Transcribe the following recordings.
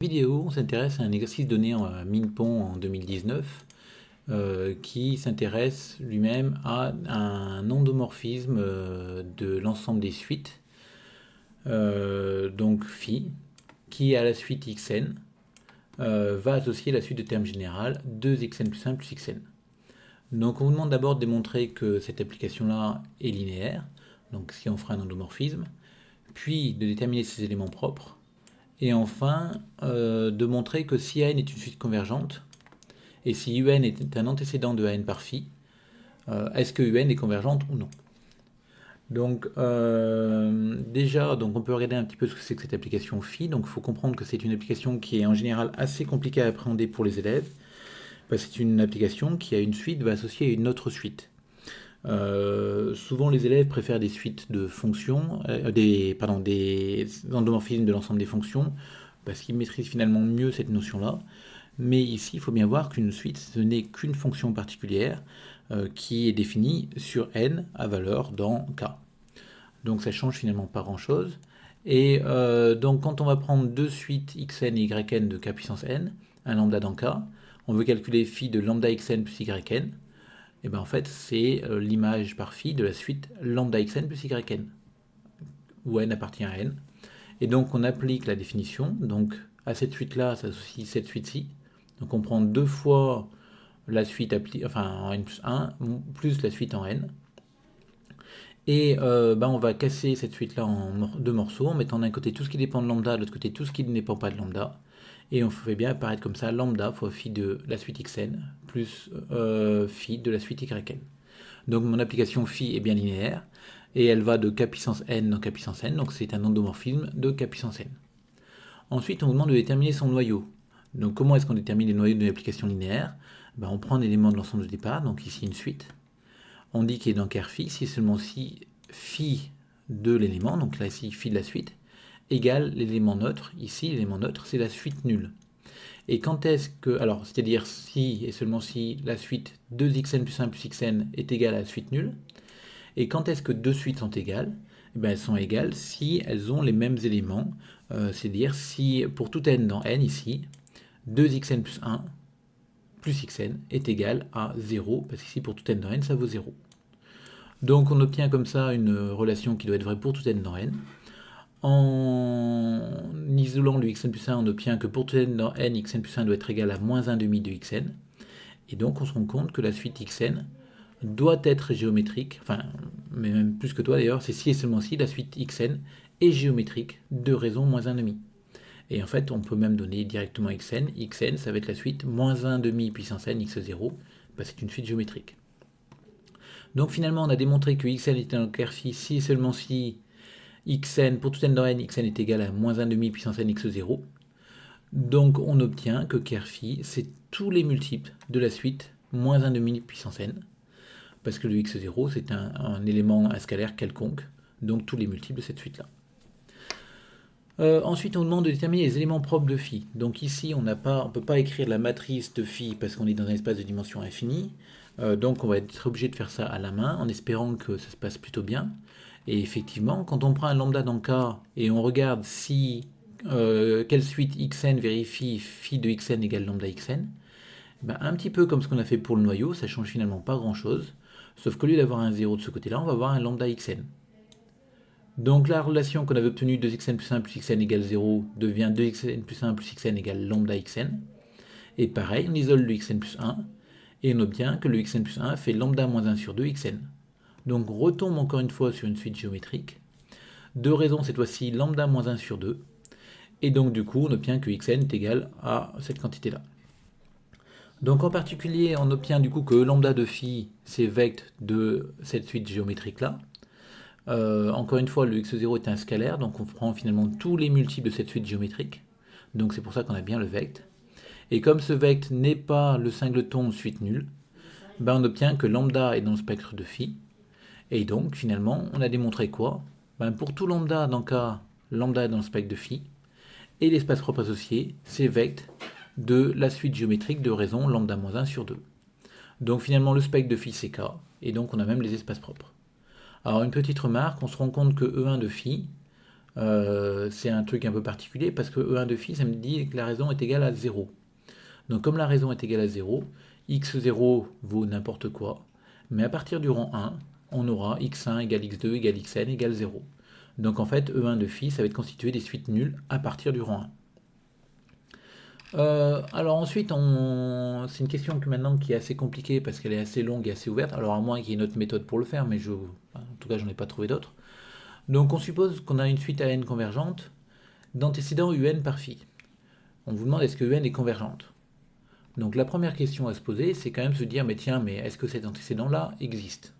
Vidéo, on s'intéresse à un exercice donné à Minpon en 2019 qui s'intéresse lui-même à un endomorphisme de l'ensemble des suites, donc phi, qui à la suite xn va associer la suite de termes général 2xn plus 1 plus xn. Donc on vous demande d'abord de démontrer que cette application-là est linéaire, donc si on fera un endomorphisme, puis de déterminer ses éléments propres, et enfin, de montrer que si AN est une suite convergente, et si UN est un antécédent de AN par phi, est-ce que UN est convergente ou non? Donc déjà, donc on peut regarder un petit peu ce que c'est que cette application phi. Donc il faut comprendre que c'est une application qui est en général assez compliquée à appréhender pour les élèves, parce que c'est une application qui a une suite va associer à une autre suite. Souvent les élèves préfèrent des suites de fonctions, des endomorphismes de l'ensemble des fonctions, parce qu'ils maîtrisent finalement mieux cette notion-là. Mais ici, il faut bien voir qu'une suite, ce n'est qu'une fonction particulière qui est définie sur n à valeur dans k. Donc ça change finalement pas grand-chose. Et donc quand on va prendre deux suites xn et yn de k puissance n, un lambda dans k, on veut calculer phi de lambda xn plus yn, et bien en fait c'est l'image par phi de la suite lambda xn plus yn, où n appartient à n. Et donc on applique la définition, donc à cette suite-là s'associe cette suite-ci. Donc on prend deux fois la suite en n plus 1, plus la suite en n. Et on va casser cette suite-là en deux morceaux, en mettant d'un côté tout ce qui dépend de lambda, de l'autre côté tout ce qui ne dépend pas de lambda. Et on fait bien apparaître comme ça lambda fois phi de la suite xn plus phi de la suite yn. Donc mon application phi est bien linéaire, et elle va de k puissance n dans k puissance n, donc c'est un endomorphisme de k puissance n. Ensuite, on vous demande de déterminer son noyau. Donc comment est-ce qu'on détermine les noyaux d'une application linéaire? On prend un élément de l'ensemble de départ, donc ici une suite. On dit qu'il est dans ker phi, si seulement si phi de l'élément, donc là ici phi de la suite, égale l'élément neutre. Ici, l'élément neutre, c'est la suite nulle. Et quand est-ce que, alors c'est-à-dire si et seulement si la suite 2xn plus 1 plus xn est égale à la suite nulle. Et quand est-ce que deux suites sont égales? Elles sont égales si elles ont les mêmes éléments, c'est-à-dire si pour tout n dans n ici, 2xn plus 1 plus xn est égal à 0, parce qu'ici pour tout n dans n ça vaut 0. Donc on obtient comme ça une relation qui doit être vraie pour tout n dans n. En isolant le xn plus 1, on obtient que pour tout n dans n, xn plus 1 doit être égal à moins 1 demi de xn. Et donc on se rend compte que la suite xn doit être géométrique, enfin, mais même plus que toi d'ailleurs, c'est si et seulement si la suite xn est géométrique de raison moins 1 demi. Et en fait, on peut même donner directement xn. Xn, ça va être la suite moins 1 demi puissance n x0, c'est une suite géométrique. Donc finalement, on a démontré que xn est un ker phi si et seulement si xn, pour tout n dans n, xn est égal à moins 1 demi puissance n x0. Donc on obtient que ker phi, c'est tous les multiples de la suite moins 1 demi puissance n, parce que le x0, c'est un élément, un scalaire quelconque, donc tous les multiples de cette suite-là. Ensuite, on demande de déterminer les éléments propres de phi. Donc ici, on ne peut pas écrire la matrice de phi parce qu'on est dans un espace de dimension infinie. Donc on va être obligé de faire ça à la main, en espérant que ça se passe plutôt bien. Et effectivement, quand on prend un lambda dans K et on regarde si quelle suite xn vérifie phi de xn égale lambda xn, un petit peu comme ce qu'on a fait pour le noyau, ça change finalement pas grand-chose. Sauf qu'au lieu d'avoir un 0 de ce côté-là, on va avoir un lambda xn. Donc la relation qu'on avait obtenue 2xn plus 1 plus xn égale 0 devient 2xn plus 1 plus xn égale lambda xn. Et pareil, on isole le xn plus 1, et on obtient que le xn plus 1 fait lambda moins 1 sur 2 xn. Donc on retombe encore une fois sur une suite géométrique. Deux raisons cette fois-ci, lambda moins 1 sur 2. Et donc du coup, on obtient que xn est égal à cette quantité-là. Donc en particulier, on obtient du coup que lambda de phi, c'est vecte de cette suite géométrique-là. Encore une fois, le x0 est un scalaire, donc on prend finalement tous les multiples de cette suite géométrique. Donc c'est pour ça qu'on a bien le vecte. Et comme ce vecte n'est pas le singleton suite nulle, on obtient que lambda est dans le spectre de phi. Et donc finalement, on a démontré quoi? Pour tout lambda dans K, lambda est dans le spectre de phi. Et l'espace propre associé, c'est vecte de la suite géométrique de raison lambda moins 1 sur 2. Donc finalement, le spectre de phi, c'est K. Et donc on a même les espaces propres. Alors une petite remarque, on se rend compte que E1 de phi, c'est un truc un peu particulier parce que E1 de phi, ça me dit que la raison est égale à 0. Donc comme la raison est égale à 0, x0 vaut n'importe quoi, mais à partir du rang 1, on aura x1 égale x2 égale xn égale 0. Donc en fait, E1 de phi, ça va être constitué des suites nulles à partir du rang 1. Alors ensuite, c'est une question maintenant qui est assez compliquée parce qu'elle est assez longue et assez ouverte. Alors à moins qu'il y ait une autre méthode pour le faire, mais en tout cas, j'en ai pas trouvé d'autre. Donc on suppose qu'on a une suite AN convergente d'antécédents UN par phi. On vous demande est-ce que UN est convergente. Donc la première question à se poser, c'est quand même se dire, mais tiens, mais est-ce que cet antécédent-là existe?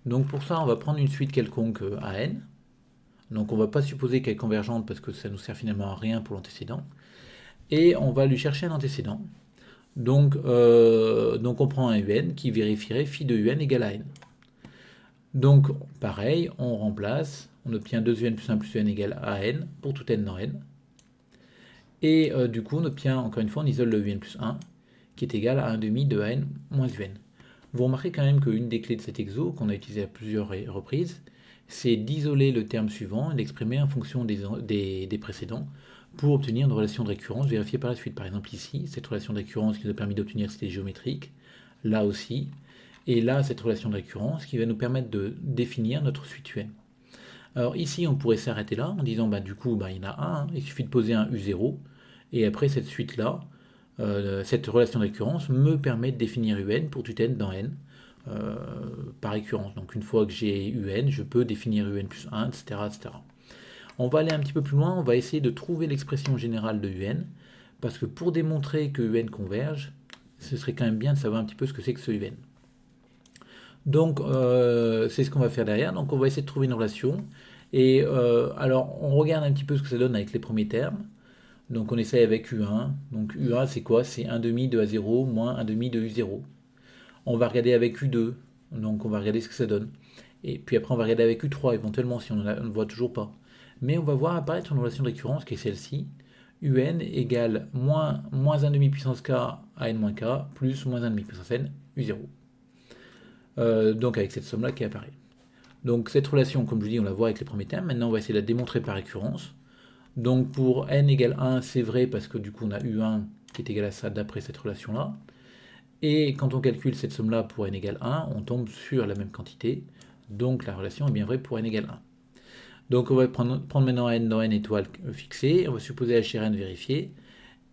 Donc pour ça, on va prendre une suite quelconque AN. Donc on ne va pas supposer qu'elle est convergente parce que ça nous sert finalement à rien pour l'antécédent. Et on va lui chercher un antécédent. Donc on prend un UN qui vérifierait phi de UN égale à n. Donc pareil, on remplace, on obtient 2 UN plus 1 plus UN égale à n pour tout n dans n. Et du coup, on obtient, encore une fois, on isole le UN plus 1, qui est égal à 1 demi de AN moins UN. Vous remarquez quand même qu'une des clés de cet exo, qu'on a utilisé à plusieurs reprises, c'est d'isoler le terme suivant et d'exprimer en fonction des précédents pour obtenir une relation de récurrence vérifiée par la suite. Par exemple ici, cette relation de récurrence qui nous a permis d'obtenir c'était géométrique, là aussi, et là cette relation de récurrence qui va nous permettre de définir notre suite UN. Alors ici on pourrait s'arrêter là en disant du coup il y en a un, hein, il suffit de poser un U0, et après cette suite là, cette relation de récurrence me permet de définir UN pour tout n dans n par récurrence. Donc une fois que j'ai UN, je peux définir UN plus 1, etc., etc. On va aller un petit peu plus loin, on va essayer de trouver l'expression générale de UN, parce que pour démontrer que UN converge, ce serait quand même bien de savoir un petit peu ce que c'est que ce UN. Donc c'est ce qu'on va faire derrière, donc on va essayer de trouver une relation, et alors on regarde un petit peu ce que ça donne avec les premiers termes. Donc on essaye avec U1, donc U1 c'est quoi? C'est 1 demi de A0 moins 1 demi de U0. On va regarder avec U2, donc on va regarder ce que ça donne. Et puis après on va regarder avec U3 éventuellement si on ne voit toujours pas. Mais on va voir apparaître une relation de récurrence qui est celle-ci. UN égale moins 1 demi puissance k à n moins k plus moins 1 demi puissance n U0. Donc avec cette somme-là qui apparaît. Donc cette relation, comme je vous dis, on la voit avec les premiers termes. Maintenant on va essayer de la démontrer par récurrence. Donc pour n égale 1, c'est vrai parce que du coup on a U1 qui est égal à ça d'après cette relation-là. Et quand on calcule cette somme-là pour n égale 1, on tombe sur la même quantité. Donc la relation est bien vraie pour n égale 1. Donc on va prendre maintenant n dans n étoile fixée, on va supposer HRN vérifié,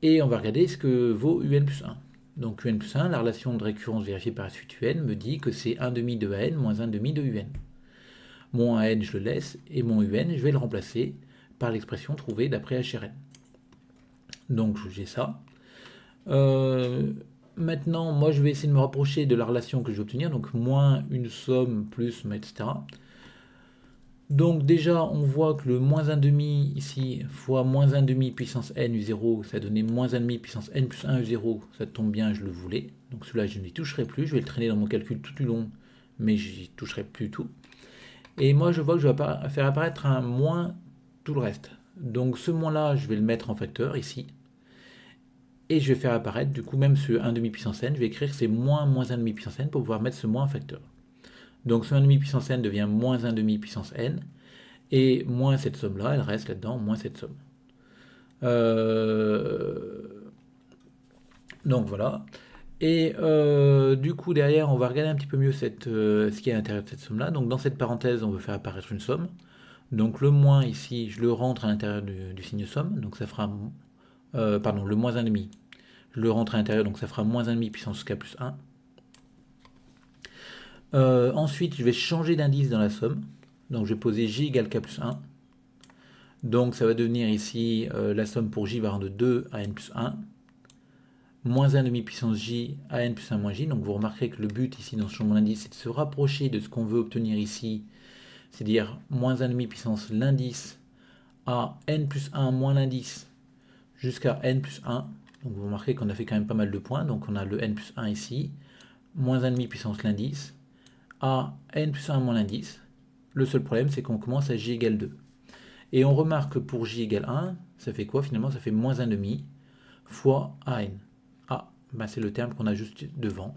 et on va regarder ce que vaut UN plus 1. Donc UN plus 1, la relation de récurrence vérifiée par la suite UN me dit que c'est 1 demi de AN moins 1 demi de UN. Mon AN je le laisse, et mon UN je vais le remplacer par l'expression trouvée d'après HRN. Donc j'ai ça. Maintenant, moi je vais essayer de me rapprocher de la relation que je vais obtenir, donc moins une somme plus, etc. Donc déjà, on voit que le moins 1 demi ici, fois moins 1 demi puissance n u0, ça donnait moins 1 demi puissance n plus 1 u0, ça tombe bien, je le voulais. Donc celui-là, je n'y toucherai plus, je vais le traîner dans mon calcul tout du long, mais j'y toucherai plus tout. Et moi, je vois que je vais faire apparaître un moins tout le reste. Donc ce moins-là, je vais le mettre en facteur ici. Et je vais faire apparaître, du coup, même ce 1 demi puissance n, je vais écrire que c'est moins 1 demi puissance n pour pouvoir mettre ce moins en facteur. Donc ce 1 demi puissance n devient moins 1 demi puissance n, et moins cette somme-là, elle reste là-dedans, moins cette somme. Donc voilà. Et du coup, derrière, on va regarder un petit peu mieux ce qui est à l'intérieur de cette somme-là. Donc dans cette parenthèse, on veut faire apparaître une somme. Donc le moins ici, je le rentre à l'intérieur du signe somme, donc ça fera... le moins 1 demi. Je le rentre à l'intérieur, donc ça fera moins 1 demi puissance k plus 1. Ensuite, je vais changer d'indice dans la somme. Donc je vais poser j égale k plus 1. Donc ça va devenir ici, la somme pour j va rendre 2 à n plus 1. Moins 1 demi puissance j à n plus 1 moins j. Donc vous remarquerez que le but ici dans ce changement d'indice, c'est de se rapprocher de ce qu'on veut obtenir ici. C'est-à-dire moins 1 demi puissance l'indice à n plus 1 moins l'indice jusqu'à n plus 1. Donc vous remarquez qu'on a fait quand même pas mal de points. Donc on a le n plus 1 ici, moins 1 demi puissance l'indice, à n plus 1 moins l'indice. Le seul problème, c'est qu'on commence à j égale 2. Et on remarque que pour j égale 1, ça fait quoi finalement? Ça fait moins 1 demi fois an. Ah, c'est le terme qu'on a juste devant.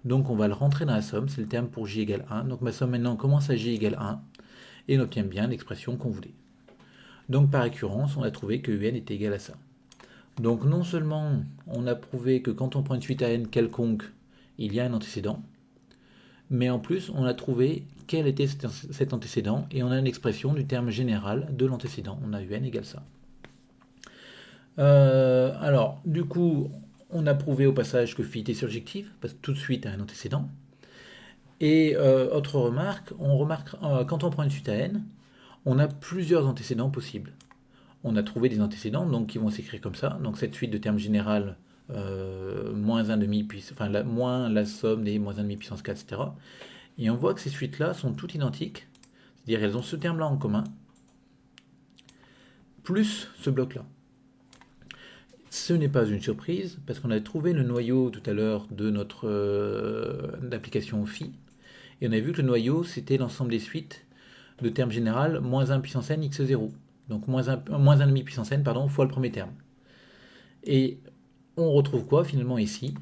Donc on va le rentrer dans la somme, c'est le terme pour j égale 1. Donc ma somme maintenant commence à j égale 1, et on obtient bien l'expression qu'on voulait. Donc par récurrence, on a trouvé que un était égal à ça. Donc non seulement on a prouvé que quand on prend une suite à n quelconque, il y a un antécédent, mais en plus on a trouvé quel était cet antécédent et on a une expression du terme général de l'antécédent. On a un égale ça. Alors, du coup, on a prouvé au passage que phi était surjective, parce que tout de suite a un antécédent. Et autre remarque, quand on prend une suite à n, on a plusieurs antécédents possibles. On a trouvé des antécédents donc, qui vont s'écrire comme ça. Donc cette suite de termes général, moins 1 demi, moins la somme des moins 1 demi puissance 4, etc. Et on voit que ces suites-là sont toutes identiques. C'est-à-dire elles ont ce terme-là en commun, plus ce bloc-là. Ce n'est pas une surprise, parce qu'on a trouvé le noyau tout à l'heure de notre d'application phi, et on a vu que le noyau, c'était l'ensemble des suites de termes général, moins 1 puissance n x0. Donc moins 1 demi puissance n, pardon, fois le premier terme. Et on retrouve quoi finalement ici?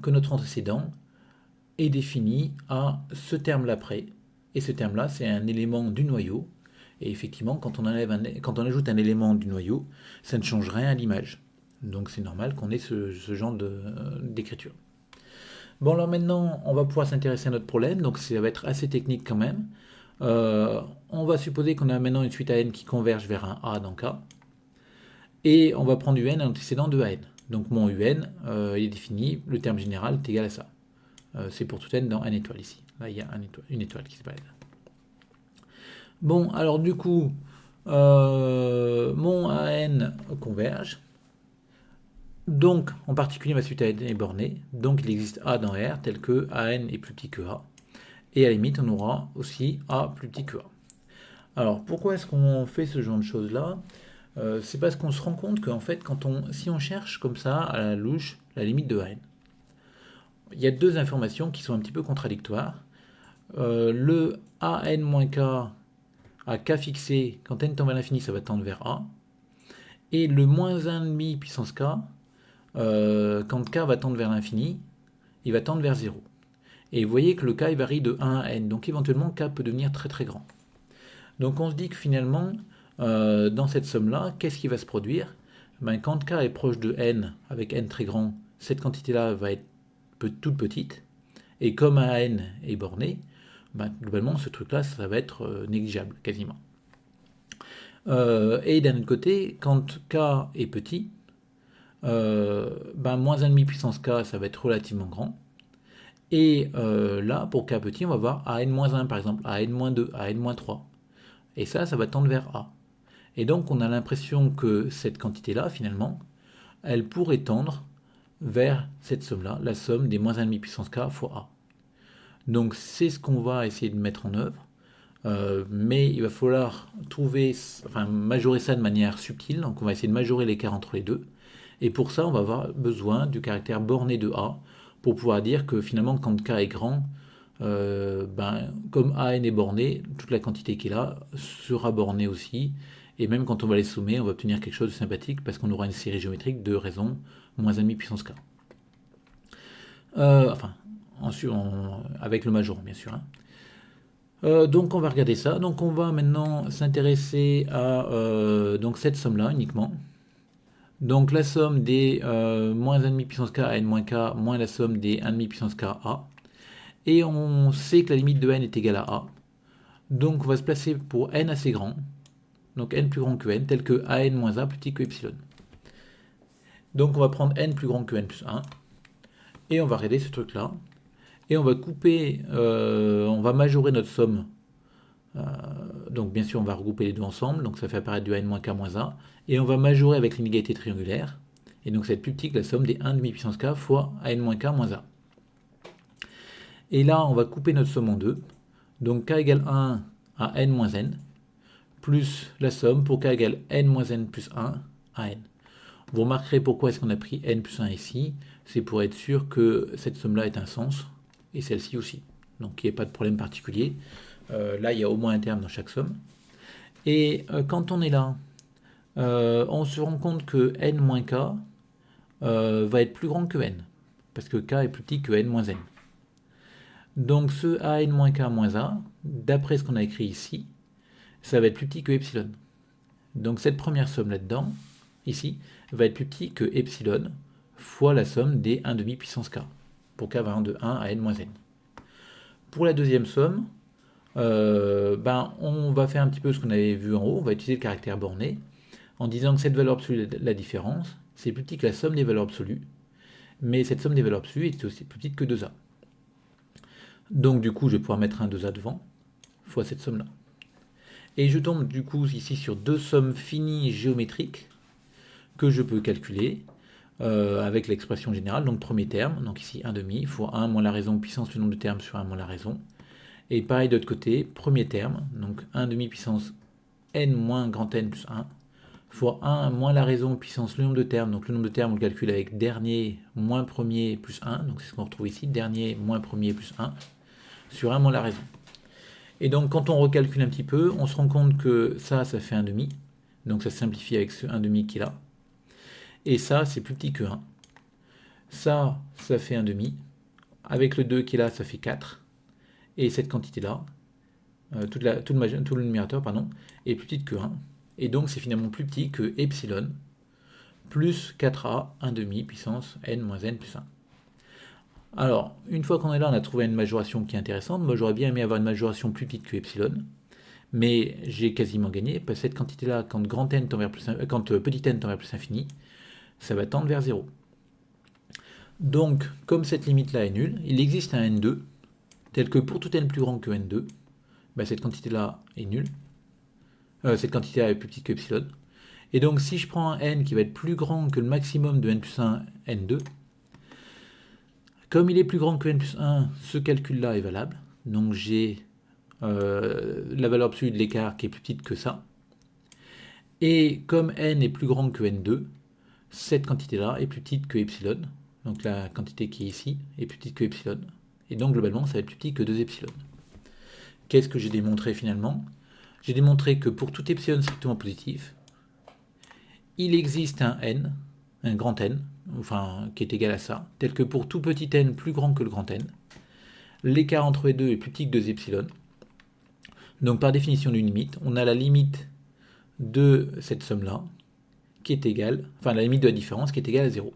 Que notre antécédent est défini à ce terme-là près. Et ce terme-là, c'est un élément du noyau. Et effectivement, quand on ajoute un élément du noyau, ça ne change rien à l'image. Donc c'est normal qu'on ait ce genre d'écriture. Bon, alors maintenant, on va pouvoir s'intéresser à notre problème. Donc ça va être assez technique quand même. On va supposer qu'on a maintenant une suite à n qui converge vers un A dans K. Et on va prendre un antécédent de AN. Donc mon UN il est défini, le terme général est égal à ça. C'est pour tout n dans n étoile ici. Là, il y a une étoile qui s'appelle. Bon, alors du coup, mon AN converge. Donc, en particulier, ma suite AN est bornée. Donc, il existe A dans R tel que AN est plus petit que A. Et à la limite, on aura aussi A plus petit que A. Alors, pourquoi est-ce qu'on fait ce genre de choses-là? C'est parce qu'on se rend compte qu'en fait, si on cherche comme ça, à la louche, la limite de AN, il y a deux informations qui sont un petit peu contradictoires. Le AN-K à K fixé, quand n tend vers l'infini, ça va tendre vers A. Et le moins 1,5 puissance K, quand K va tendre vers l'infini, il va tendre vers 0. Et vous voyez que le K il varie de 1 à n, donc éventuellement K peut devenir très très grand. Donc on se dit que finalement, dans cette somme-là, qu'est-ce qui va se produire? Quand K est proche de n, avec n très grand, cette quantité-là va être toute petite, et comme n est borné, globalement ce truc-là, ça va être négligeable, quasiment. Et d'un autre côté, quand K est petit, moins 1,5 puissance K, ça va être relativement grand. Et là, pour K petit, on va voir AN-1 par exemple, AN-2, AN-3. Et ça va tendre vers A. Et donc on a l'impression que cette quantité-là, finalement, elle pourrait tendre vers cette somme-là, la somme des moins 1,5 puissance K fois A. Donc c'est ce qu'on va essayer de mettre en œuvre. Mais il va falloir majorer ça de manière subtile. Donc on va essayer de majorer l'écart entre les deux. Et pour ça, on va avoir besoin du caractère borné de A pour pouvoir dire que finalement, quand K est grand, comme AN est borné, toute la quantité qui est là sera bornée aussi. Et même quand on va les sommer, on va obtenir quelque chose de sympathique parce qu'on aura une série géométrique de raisons moins 1,5 puissance K. Avec le majorant, bien sûr. Donc on va regarder ça. Donc on va maintenant s'intéresser à cette somme-là uniquement. Donc la somme des moins 1,5 puissance K à n-K moins la somme des 1,5 puissance K à. Et on sait que la limite de n est égale à A. Donc on va se placer pour n assez grand. Donc n plus grand que n, tel que an moins a plus petit que epsilon. Donc on va prendre n plus grand que n plus 1. Et on va regarder ce truc-là. Et on va on va majorer notre somme. Donc bien sûr on va regrouper les deux ensemble, donc ça fait apparaître du an-k moins a. Et on va majorer avec l'inégalité triangulaire. Et donc ça va être plus petit que la somme des 1,5 puissance k fois an-k moins a. Et là on va couper notre somme en deux. Donc k égale 1 à n moins n, plus la somme pour k égale n moins n plus 1 à n. Vous remarquerez pourquoi est-ce qu'on a pris n plus 1 ici. C'est pour être sûr que cette somme-là ait un sens, et celle-ci aussi. Donc il n'y a pas de problème particulier. Là, il y a au moins un terme dans chaque somme. Et quand on est là, on se rend compte que n moins k va être plus grand que n, parce que k est plus petit que n moins n. Donc ce an moins k moins a, d'après ce qu'on a écrit ici, ça va être plus petit que epsilon. Donc cette première somme là-dedans, ici, va être plus petit que epsilon fois la somme des 1,5 puissance k, pour k variant de 1 à n moins n. Pour la deuxième somme, on va faire un petit peu ce qu'on avait vu en haut, on va utiliser le caractère borné, en disant que cette valeur absolue de la différence, c'est plus petit que la somme des valeurs absolues, mais cette somme des valeurs absolues est aussi plus petite que 2a. Donc du coup, je vais pouvoir mettre un 2a devant, fois cette somme-là. Et je tombe du coup ici sur deux sommes finies géométriques que je peux calculer avec l'expression générale. Donc premier terme, donc ici 1,5 fois 1 moins la raison puissance du nombre de termes sur 1 moins la raison. Et pareil de l'autre côté, premier terme, donc 1,5 puissance n moins grand n plus 1 fois 1 moins la raison puissance le nombre de termes. Donc le nombre de termes on le calcule avec dernier moins premier plus 1, donc c'est ce qu'on retrouve ici, dernier moins premier plus 1 sur 1 moins la raison. Et donc quand on recalcule un petit peu, on se rend compte que ça fait 1,5, donc ça se simplifie avec ce 1,5 qui est là. Et ça, c'est plus petit que 1. Ça fait 1,5. Avec le 2 qui est là, ça fait 4. Et cette quantité-là, tout le numérateur, pardon, est plus petite que 1. Et donc, c'est finalement plus petit que epsilon plus 4a 1,5 puissance n moins n plus 1. Alors, une fois qu'on est là, on a trouvé une majoration qui est intéressante. Moi, j'aurais bien aimé avoir une majoration plus petite que epsilon. Mais j'ai quasiment gagné, parce que cette quantité-là, quand petit n tend vers plus infini, ça va tendre vers 0. Donc, comme cette limite-là est nulle, il existe un n2, tel que pour tout n plus grand que n2, cette quantité-là est nulle. Cette quantité-là est plus petite que epsilon. Et donc, si je prends un n qui va être plus grand que le maximum de n plus 1, n2, comme il est plus grand que n plus 1, ce calcul-là est valable. Donc, j'ai la valeur absolue de l'écart qui est plus petite que ça. Et comme n est plus grand que n2, cette quantité-là est plus petite que epsilon. Donc la quantité qui est ici est plus petite que epsilon. Et donc globalement, ça va être plus petit que 2 epsilon. Qu'est-ce que j'ai démontré finalement? J'ai démontré que pour tout epsilon strictement positif, il existe un n, un grand n, enfin qui est égal à ça, tel que pour tout petit n plus grand que le grand n, l'écart entre les deux est plus petit que 2 epsilon. Donc par définition d'une limite, on a la limite de cette somme-là, qui est égale, enfin la limite de la différence qui est égale à 0.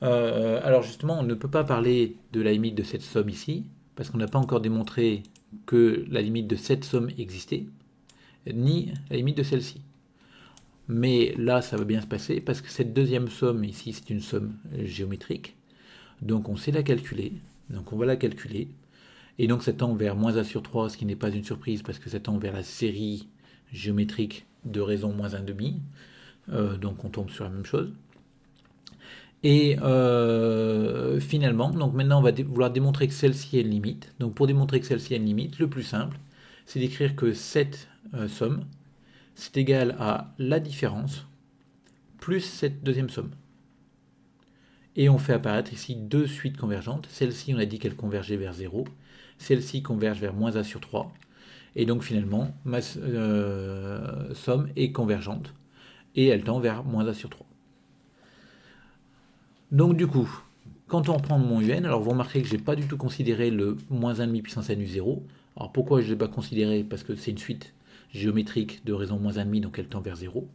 Alors justement, on ne peut pas parler de la limite de cette somme ici, parce qu'on n'a pas encore démontré que la limite de cette somme existait, ni la limite de celle-ci. Mais là, ça va bien se passer, parce que cette deuxième somme ici, c'est une somme géométrique, donc on sait la calculer, donc on va la calculer, et donc ça tend vers moins a sur 3, ce qui n'est pas une surprise, parce que ça tend vers la série géométrique de raison moins 1,5, donc on tombe sur la même chose. Et finalement, donc maintenant on va vouloir démontrer que celle-ci a une limite. Donc pour démontrer que celle-ci a une limite, le plus simple, c'est d'écrire que cette somme, c'est égal à la différence plus cette deuxième somme. Et on fait apparaître ici deux suites convergentes. Celle-ci, on a dit qu'elle convergeait vers 0. Celle-ci converge vers moins a sur 3. Et donc finalement, ma somme est convergente. Et elle tend vers moins a sur 3. Donc du coup, quand on reprend mon un, alors vous remarquez que je n'ai pas du tout considéré le moins 1,5 puissance n u0. Alors pourquoi je ne l'ai pas considéré? Parce que c'est une suite géométrique de raison moins 1,5, donc elle tend vers 0.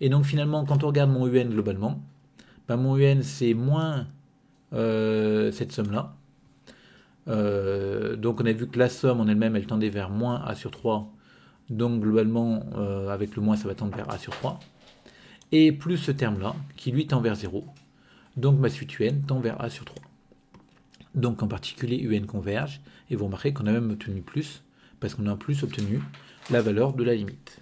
Et donc finalement, quand on regarde mon un globalement, mon un c'est moins cette somme-là. Donc on a vu que la somme en elle-même, elle tendait vers moins a sur 3. Donc globalement, avec le moins, ça va tendre vers a sur 3. Et plus ce terme-là, qui lui tend vers 0. Donc ma suite un tend vers a sur 3. Donc en particulier un converge, et vous remarquez qu'on a même obtenu plus, parce qu'on a en plus obtenu la valeur de la limite.